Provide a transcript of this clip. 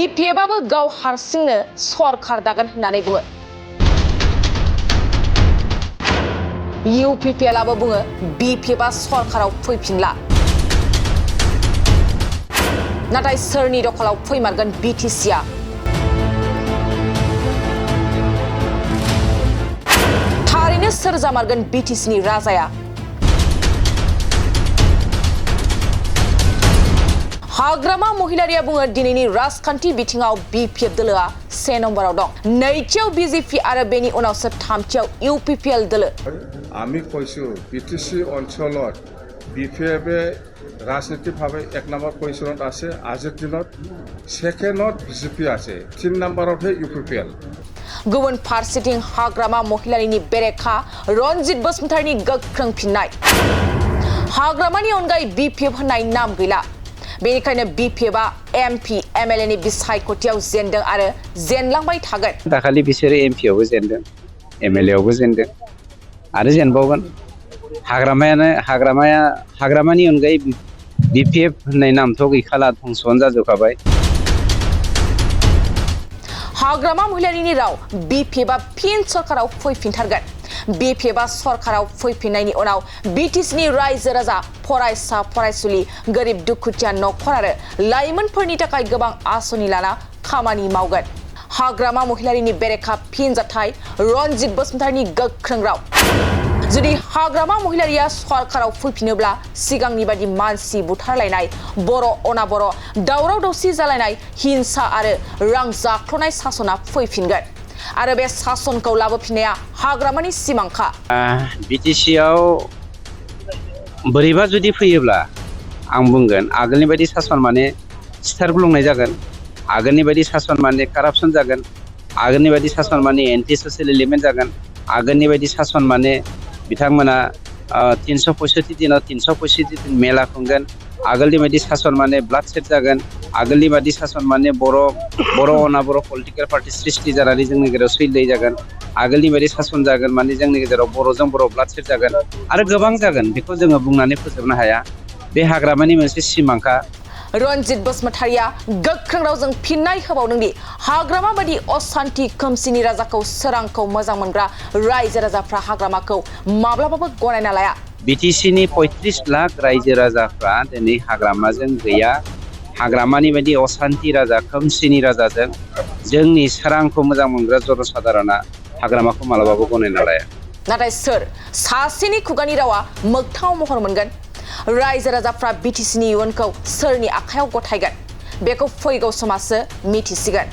बिपिएफआबो गाव हारसिंनो सरकार दागोन होननानै बुङो। इउपिपिएलआबो बुङो बिपिएफआ सरकाराव फैफिनला। नाथाय सोरनि दखलाव फैमारगोन बिटिसिआ? थारैनो सोर जामारगोन बिटिसिनि राजाया? हाग्रामा महिलारिया बुङो दिनैनि राजखान्थि बिथिङाव बिपिएफ दोलोआ 1 नम्बराव दं। नैथियाव बिजेपि आरो बेनि उनावसो थामथियाव इउपिपिएल दोलो। आमी কৈছো বিটিসি অঞ্চলত বিপিএফে রাজনৈতিকভাৱে 1 নম্বৰ পজিশনত আছে। আজিৰ দিনত সেকেন্ডত বিজেপি আছে, 3 নম্বৰতহে ইউপিপিএল। गुबुन फारसेथिं हाग्रामा महिलारिनि बेरेखा रनजित बसुमतारिनि गोख्रों फिननाय। हाग्रामानि अनगायै बिपिएफ होननाय नाम गैला। बेनिखायनो बिपिएफआ एमपि एमएलएनि बिसायख'थियाव जेनदों आरो जेनलांबाय थागोन। दाखालि बिसोरो एमपिआवबो जेनदों, एमएलएआवबो जेनदों आरो जेनबावगोन। हाग्रामानि अनगायै बिपिएफ होननाय नामथ' गैखाला, धंस'आनो जाजोबखाबाय। हाग्रामा महिलारिनि राव बिपिएफआ फिन सरकाराव फैफिनथारगोन। बिपिएफआ सरकाराव फैफिननायनि उनाव बिटिसिनि रायजो राजा, फरायसा फरायसुलि, गोरिब दुखुथिया नखर आरो लाइमोनफोरनि थाखाय गोबां आसनि लाना खामानि मावगोन। हाग्रामा महिलारिनि बेरेखा फिनजाथाय रनजित बसुमतारिनि गोख्रों राव। जुदि हाग्रामा महिलारिया सरकाराव फैफिनोब्ला सिगांनि बादि मानसि बुथारलायनाय, बर' अनाबर' दावराव दावसि जालायनाय, हिंसा आरो रां जाख्ल'नाय सासना फैफिनगोन। आरो बे सासनखौ लाबोफिननाया हाग्रामानि सिमांखा। बिटिसिआव बोरैबा जुदि फैयोब्ला आं बुंगोन आगोलनि बायदि सासन माने सिथार बुलुंनाय जागोन, आगोलनि बायदि सासन माने कारापसन जागोन, आगोलनि बायदि सासन माने एन्टि ससियेल एलिमेन्ट जागोन, आगोलनि बायदि सासन माने बिथांमोना 365 दिनाव 365 दिन मेला खुंगोन, आगोलनि बायदि सासन माने ब्लाड सेट जागोन, आगोलनि बायदि सासन माने बर' अनाबर' पलिटिकेल पार्टि सृष्टि जानानै जोंनि गेजेराव सैलाय जागोन, आगोलनि बायदि सासन जागोन माने जोंनि गेजेराव बर'जों बर' ब्लाड सेट जागोन आरो गोबां जागोन। बेखौ जोङो बुंनानै फोजोबनो हाया। बे हाग्रामानि मोनसे सिमांखा। रनजित बसुमतारिया गोख्रों रावजों फिननाय होबावदों दि हाग्रामा बायदि असान्थि खोमसिनि राजाखौ, सोरांखौ मोजां मोनग्रा रायजो राजाफ्रा हाग्रामाखौ माब्लाबाबो गनायना लाया। बिटिसिनि 35 लाख रायजो राजाफ्रा दिनै हाग्रामाजों गैया। हाग्रामानि बायदि असान्थि राजा, खोमसिनि राजाजों जोंनि सोरांखौ मोजां मोनग्रा जनसाधारना हाग्रामाखौ मालाबाबो गनायना लाया। नाथाय सोर सासेनि खुगानि रावा मोगथाङाव महर मोनगोन? रायजो राजाफ्रा बिटिसिनि इयुनखौ सोरनि आखायाव गथायगोन? बेखौ फैगौ समासो मिथिसिगोन।